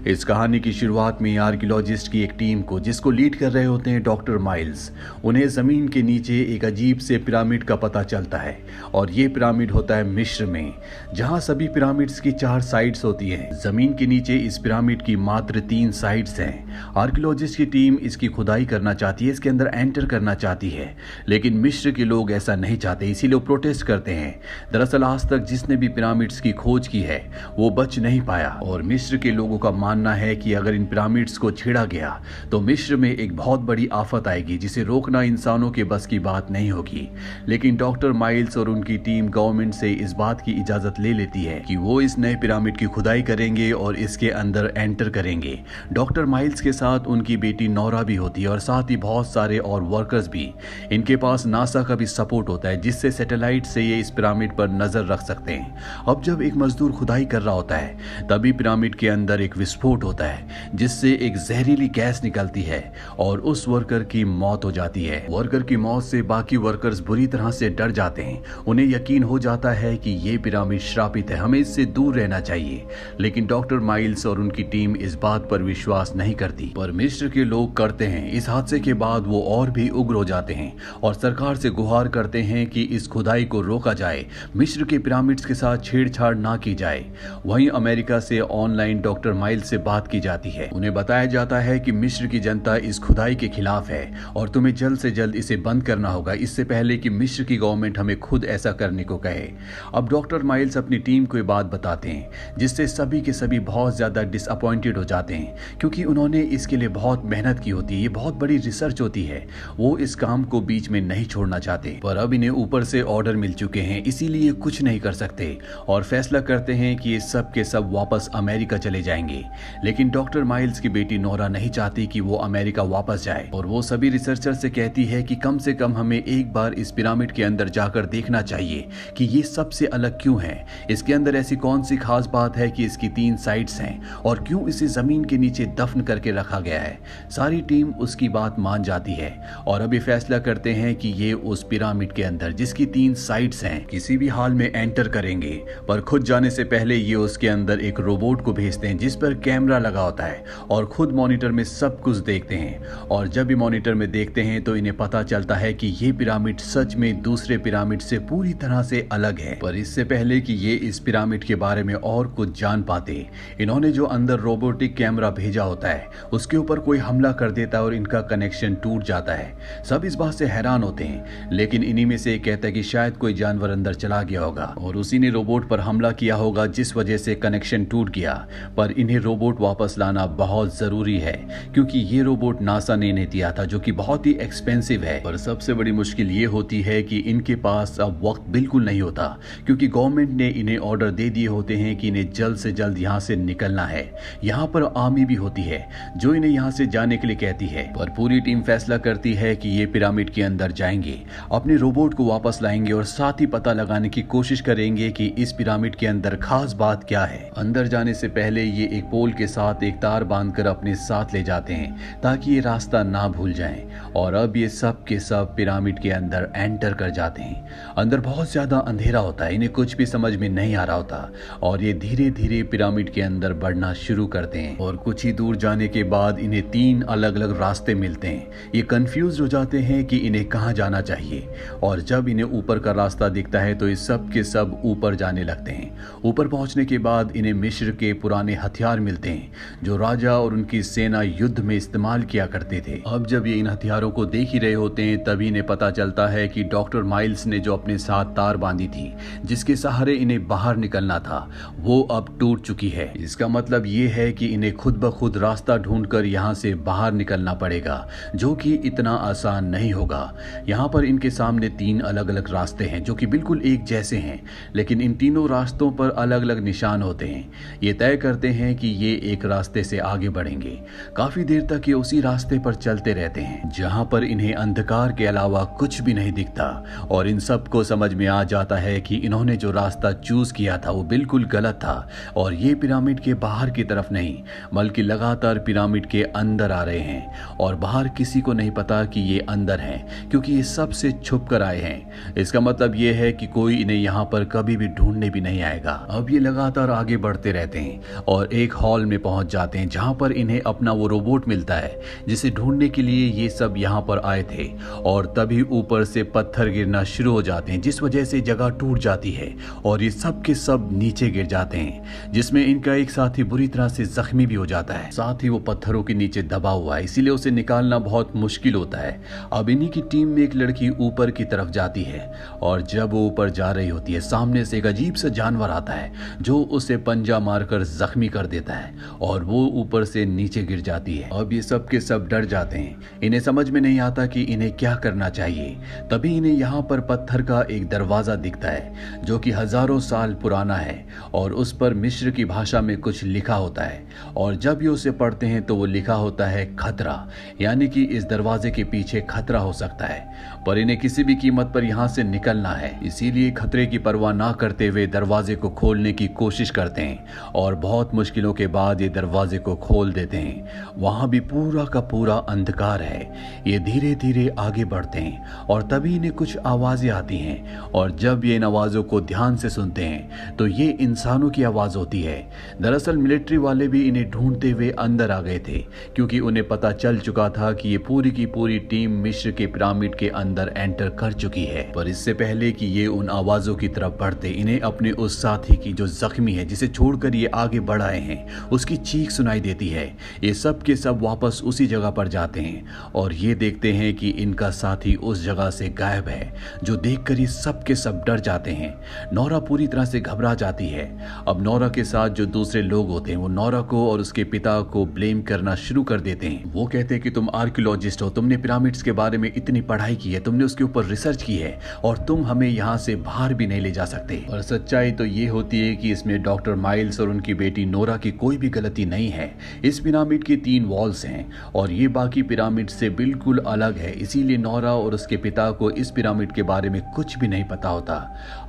इस कहानी की शुरुआत में आर्कियोलॉजिस्ट की एक टीम को, जिसको लीड कर रहे होते हैं डॉक्टर माइल्स, उन्हें जमीन के नीचे एक अजीब से पिरामिड का पता चलता है। और ये पिरामिड होता है मिस्र में, जहां सभी पिरामिड्स की 4 साइड्स होती हैं। जमीन के नीचे इस पिरामिड की मात्र 3 साइड्स हैं। आर्कियोलॉजिस्ट की टीम इसकी खुदाई करना चाहती है, इसके अंदर एंटर करना चाहती है, लेकिन मिस्र के लोग ऐसा नहीं चाहते, इसीलिए वो प्रोटेस्ट करते हैं। दरअसल आज तक जिसने भी पिरामिड्स की खोज की है वो बच नहीं पाया, और मिस्र के लोगों का मानना है कि अगर इन पिरामिड्स को छेड़ा गया तो मिस्र में एक बहुत बड़ी आफत आएगी, जिसे रोकना इंसानों के बस की बात नहीं होगी। लेकिन डॉक्टर माइल्स और उनकी टीम गवर्नमेंट से इस बात की इजाजत ले लेती है कि वो इस नए पिरामिड की खुदाई करेंगे और इसके अंदर एंटर करेंगे। डॉक्टर माइल्स के साथ उनकी बेटी नोरा भी होती है, और साथ ही बहुत सारे और वर्कर्स भी। इनके पास नासा का भी सपोर्ट होता है, जिससे सैटेलाइट से ये इस पिरामिड पर नजर रख सकते हैं। अब जब एक मजदूर खुदाई कर रहा होता है तभी पिरामिड के अंदर एक विस्फोट होता है, जिससे एक जहरीली गैस निकलती है और उस वर्कर की मौत हो जाती है। वर्कर की मौत से बाकी वर्कर्स बुरी तरह से डर जाते हैं। उन्हें यकीन हो जाता है कि ये पिरामिड श्रापित है, हमें इससे दूर रहना चाहिए। लेकिन डॉक्टर माइल्स और उनकी टीम इस बात पर विश्वास नहीं करती, पर मिस्र के लोग करते हैं। इस हादसे के बाद वो और भी उग्र हो जाते हैं और सरकार से गुहार करते हैं कि इस खुदाई को रोका जाए, मिस्र के पिरामिड्स के साथ छेड़छाड़ ना की जाए। वहीं अमेरिका से ऑनलाइन डॉक्टर माइल्स से बात की जाती है। उन्हें बताया जाता है कि मिस्र की जनता इस खुदाई के खिलाफ है और तुम्हें जल्द से जल्द इसे बंद करना होगा, इससे पहले कि मिस्र की गवर्नमेंट हमें खुद ऐसा करने को कहे। अब डॉक्टर माइल्स अपनी टीम को ये बात बताते हैं, जिससे सभी के सभी बहुत ज्यादा डिसअपॉइंटेड हो जाते हैं, क्योंकि उन्होंने इसके लिए बहुत मेहनत की होती है, ये बहुत बड़ी रिसर्च होती है। वो इस काम को बीच में नहीं छोड़ना चाहते, पर अब इन्हें ऊपर से ऑर्डर मिल चुके हैं, इसीलिए कुछ नहीं कर सकते और फैसला करते हैं कि ये सब के सब वापस अमेरिका चले जाएंगे। लेकिन डॉक्टर माइल्स की बेटी नोरा नहीं चाहती कि वो अमेरिका वापस जाए, और वो सभी रिसर्चर से कहती है कि कम से कम हमें एक बार इस पिरामिड के अंदर जाकर देखना चाहिए कि ये सबसे अलग क्यों है, इसके अंदर ऐसी कौन सी खास बात है कि इसकी 3 साइड्स हैं, और क्यों इसे जमीन के नीचे दफन करके रखा गया है। सारी टीम उसकी बात मान जाती है और अभी फैसला करते हैं कि ये उस पिरामिड के अंदर, जिसकी 3 साइड्स हैं, किसी भी हाल में एंटर करेंगे। पर खुद जाने से पहले ये उसके अंदर एक रोबोट को भेजते हैं, जिस पर कैमरा लगा होता है, और खुद मॉनिटर में सब कुछ देखते हैं। और जब भी मॉनिटर में देखते हैं तो इन्हें पता चलता है कि ये पिरामिड सच में दूसरे पिरामिड से पूरी तरह से अलग है। पर इससे पहले कि ये इस पिरामिड के बारे में और कुछ जान पाते, इन्होंने जो अंदर रोबोटिक कैमरा भेजा होता है उसके ऊपर कोई हमला कर देता है और इनका कनेक्शन टूट जाता है। सब इस बात से हैरान होते हैं, लेकिन इन्हीं में से एक कहता है कि शायद कोई जानवर अंदर चला गया होगा और उसी ने रोबोट पर हमला किया होगा, जिस वजह से कनेक्शन टूट गया। पर इन्हें रोबोट वापस लाना बहुत जरूरी है, क्योंकि ये रोबोट नासा ने इन्हें दिया था, जो कि बहुत ही एक्सपेंसिव है। पर सबसे बड़ी मुश्किल ये होती है कि इनके पास अब वक्त बिल्कुल नहीं होता, क्योंकि गवर्नमेंट ने इन्हें ऑर्डर दे दिए होते हैं कि इन्हें जल्द से जल्द यहाँ से निकलना है। यहाँ पर आर्मी भी होती है जो इन्हें यहाँ से जाने के लिए कहती है। पर पूरी टीम फैसला करती है कि ये पिरामिड के अंदर जाएंगे, अपने रोबोट को वापस लाएंगे और साथ ही पता लगाने की कोशिश करेंगे कि इस पिरामिड के अंदर खास बात क्या है। अंदर जाने से पहले ये एक पोल के साथ एक तार बांधकर अपने साथ ले जाते हैं, ताकि ये रास्ता ना भूल जाएं। और अब ये सब के सब पिरामिड के अंदर एंटर कर जाते हैं। अंदर बहुत ज्यादा अंधेरा होता है, इन्हें कुछ भी समझ में नहीं आ रहा होता, और ये धीरे धीरे पिरामिड के अंदर बढ़ना शुरू करते हैं। और कुछ ही दूर जाने के बाद इन्हें 3 अलग अलग रास्ते मिलते हैं। ये कंफ्यूज हो जाते हैं कि इन्हें कहाँ जाना चाहिए, और जब इन्हें ऊपर का रास्ता दिखता है तो ये सब के सब ऊपर जाने लगते हैं। ऊपर पहुंचने के बाद इन्हें मिस्र के पुराने हथियार मिलते हैं, जो राजा और उनकी सेना युद्ध में इस्तेमाल किया करते थे। अब जब ये इन हथियारों को देख ही रहे होते हैं, तभी इन्हें पता चलता है कि डॉक्टर माइल्स ने जो अपने साथ तार बांधी थी, जिसके सहारे इन्हें बाहर निकलना था, वो अब टूट चुकी है। इसका मतलब ये है कि इन्हें खुद ब खुद रास्ता ढूंढकर यहाँ से बाहर निकलना पड़ेगा, जो कि इतना आसान नहीं होगा। यहाँ पर इनके सामने 3 अलग अलग रास्ते हैं, जो कि बिल्कुल एक जैसे हैं, लेकिन इन तीनों रास्तों पर अलग अलग निशान होते हैं। ये तय करते हैं कि ये एक रास्ते से आगे बढ़ेंगे। काफी देर तक ये उसी रास्ते पर चलते रहते हैं, जहाँ पर इन्हें अंधकार के अलावा कुछ भी नहीं दिखता, और इन सबको समझ में आ जाता है कि इन्होंने जो रास्ता चूज किया था वो बिल्कुल गलत था, और ये पिरामिड के बाहर की तरफ नहीं, बल्कि लगातार पिरामिड के अंदर आ रहे हैं, और बाहर किसी को नहीं पता कि ये अंदर हैं, क्योंकि ये सबसे छुप कर आए हैं। इसका मतलब ये है कि कोई इन्हें यहाँ पर कभी भी ढूंढने भी नहीं आएगा। अब ये लगातार आगे बढ़ते रहते हैं और एक हॉल हॉल में पहुंच जाते हैं जहां पर इन्हें अपना वो रोबोट मिलता है जिसे ढूंढने के लिए ये सब यहां पर आए थे। और तभी ऊपर से पत्थर गिरना शुरू हो जाते हैं जिस वजह से जगह टूट जाती है और ये सब के सब नीचे गिर जाते हैं, जिसमें इनका एक साथी बुरी तरह से जख्मी भी हो जाता है। साथ ही वो पत्थरों के नीचे दबा हुआ है, इसीलिए उसे निकालना बहुत मुश्किल होता है। अब इन्हीं की टीम में एक लड़की ऊपर की तरफ जाती है और जब वो ऊपर जा रही होती है सामने से एक अजीब सा जानवर आता है जो उसे पंजा मारकर जख्मी कर देता है और वो ऊपर से नीचे गिर जाती है। अब ये सब के सब डर जाते हैं, इन्हें समझ में नहीं आता कि इन्हें क्या करना चाहिए। तभी इन्हें यहाँ पर पत्थर का एक दरवाजा दिखता है जो कि हजारों साल पुराना है और उस पर मिस्र की भाषा में कुछ लिखा होता है और जब ये उसे पढ़ते हैं तो वो लिखा होता है खतरा, यानी कि इस दरवाजे के पीछे खतरा हो सकता है, पर इन्हें किसी भी कीमत पर यहाँ से निकलना है। इसीलिए खतरे की परवाह ना करते हुए दरवाजे को खोलने की कोशिश करते हैं और बहुत मुश्किलों के बाद ये दरवाजे को खोल देते हैं। वहां भी पूरा का पूरा अंधकार है। ये धीरे धीरे आगे बढ़ते हैं और तभी इन्हें कुछ आवाजें आती हैं और जब ये इन आवाजों को ध्यान से सुनते हैं तो ये इंसानों की आवाज होती है। दरअसल मिलिट्री वाले भी इन्हें ढूंढते हुए अंदर आ गए थे क्योंकि उन्हें पता चल चुका था कि ये पूरी की पूरी टीम मिस्र के पिरामिड के अंदर एंटर कर चुकी है। पर इससे पहले कि ये उन आवाजों की तरफ बढ़ते, इन्हें अपने उस साथी की जो जख्मी है जिसे छोड़कर ये आगे बढ़ आए हैं उसकी चीख सुनाई देती है। ये सब के सब वापस उसी जगह पर जाते हैं और ये देखते हैं कि इनका साथी उस जगह से गायब है, जो देखकर ये सब के सब डर जाते हैं। नोरा पूरी तरह से घबरा जाती है। अब नोरा के साथ जो दूसरे लोग होते हैं वो नोरा को और उसके पिता को ब्लेम करना शुरू कर देते हैं। वो कहते हैं कि तुम आर्कियोलॉजिस्ट हो, तुमने पिरामिड्स के बारे में इतनी पढ़ाई की है, तुमने उसके ऊपर रिसर्च की है और तुम हमें यहाँ से बाहर भी नहीं ले जा सकते। और सच्चाई तो ये होती है कि इसमें डॉक्टर माइल्स और उनकी बेटी नोरा की कोई भी गलती नहीं है। इस पिरामिड की 3 वॉल्स हैं और ये बाकी पिरामिड से बिल्कुल अलग है, इसीलिए नोरा और उसके पिता को इस पिरामिड के बारे में कुछ भी नहीं पता होता।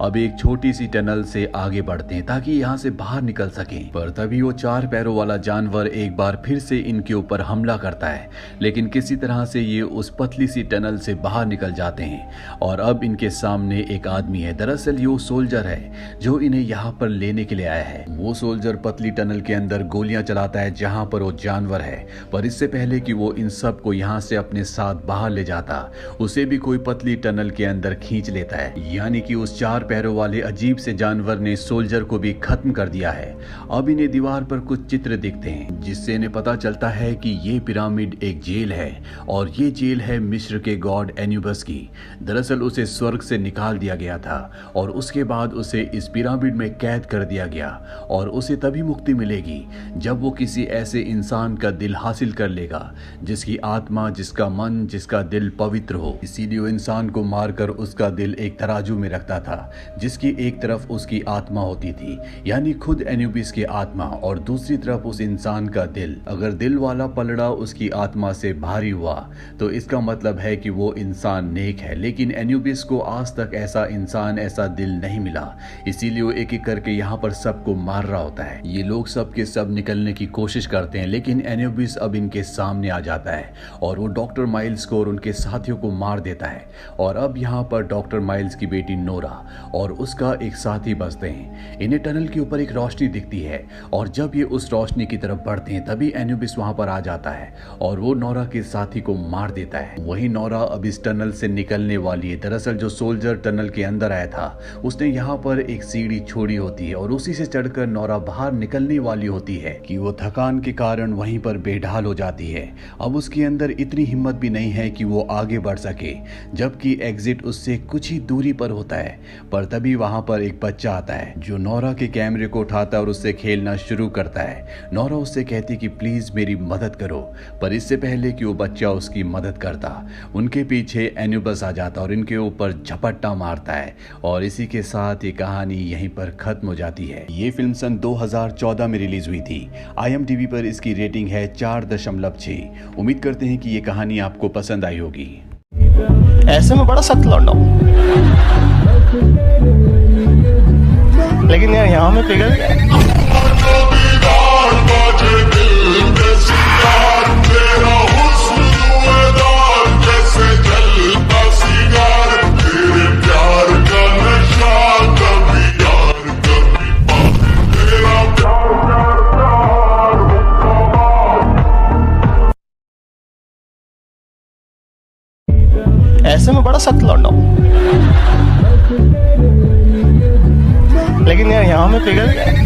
अब एक छोटी सी टनल से आगे बढ़ते हैं ताकि यहाँ से बाहर निकल सकें, पर तभी वो 4 पैरों वाला जानवर एक बार फिर से इनके ऊपर हमला करता है, लेकिन किसी तरह से ये उस पतली सी टनल से बाहर निकल जाते हैं और अब इनके सामने एक आदमी है। दरअसल ये वो सोल्जर है जो इन्हें यहाँ पर लेने के लिए आया है। वो सोल्जर पतली टनल के अंदर गोलियां चलाता है जहां पर वो जानवर है, पर इससे पहले कि वो इन सब को यहाँ से अपने साथ बाहर ले जाता, उसे भी कोई पतली टनल के अंदर खींच लेता है। यानी कि उस 4 पैरों वाले अजीब से जानवर ने सोल्जर को भी खत्म कर दिया है। अब इन्हें दीवार पर कुछ चित्र दिखते हैं जिससे इन्हें पता चलता है कि ये पिरामिड एक जेल है और ये जेल है मिस्र के गॉड एन्यूबस की। दरअसल उसे स्वर्ग से निकाल दिया गया था और उसके बाद उसे इस पिरामिड में कैद कर दिया गया और उसे तभी मुक्ति मिलेगी जब वो किसी ऐसे इंसान का दिल हासिल कर लेगा जिसकी आत्मा, जिसका मन, जिसका दिल पवित्र हो। इसीलिए वो इंसान को मारकर उसका दिल एक तराजू में रखता था जिसकी एक तरफ उसकी आत्मा होती थी, यानी खुद एन्यूबिस की आत्मा, और दूसरी तरफ उस इंसान का दिल। अगर दिल वाला पलड़ा उसकी आत्मा से भारी हुआ तो इसका मतलब है कि वो इंसान नेक है, लेकिन एन्यूबिस को आज तक ऐसा इंसान, ऐसा दिल नहीं मिला। इसीलिए वो एक एक करके यहाँ पर सबको मार रहा होता है। ये लोग सब के सब निकलने की कोशिश करते हैं लेकिन एन्यूबिस अब इनके सामने आ जाता है और वो डॉक्टर माइल्स को और उनके साथियों को मार देता है। और अब यहाँ पर डॉक्टर माइल्स की बेटी नोरा और उसका एक साथी बचते हैं। इन्हें टनल के ऊपर एक रोशनी दिखती है और जब ये उस रोशनी की तरफ बढ़ते हैं तभी एन्यूबिस वहां पर आ जाता है और वो नोरा के साथी को मार देता है। वही नोरा अब इस टनल से निकलने वाली है। दरअसल जो सोल्जर टनल के अंदर आया था उसने यहाँ पर एक सीढ़ी छोड़ी होती है और उसी से चढ़कर नोरा बाहर निकलने वाली होती है कि वो थकान के कारण वहीं पर बेढाल हो जाती है। अब उसके अंदर इतनी हिम्मत भी नहीं है कि वो आगे बढ़ सके, जबकि एग्जिट उससे कुछ ही दूरी पर होता है। पर तभी वहां पर एक बच्चा आता है जो नोरा के कैमरे को उठाता है और उससे खेलना शुरू करता है। नोरा उससे कहती कि प्लीज मेरी मदद करो, पर इससे पहले कि वो बच्चा उसकी मदद करता उनके पीछे एन्यूबस आ जाता और इनके ऊपर झपट्टा मारता है और इसी के साथ ये कहानी यहीं पर खत्म हो जाती है। ये फिल्म सन 2014 में रिलीज हुई थी। IMDb पर इसकी रेटिंग है 4.6। उम्मीद करते हैं कि ये कहानी आपको पसंद आई होगी। ऐसे में बड़ा सख्त लौंडा हूं, लेकिन यार यहाँ में पिघल गया। वैसे मैं बड़ा सख्त लौंडा हूँ, लेकिन यार यहाँ में पिघल गया।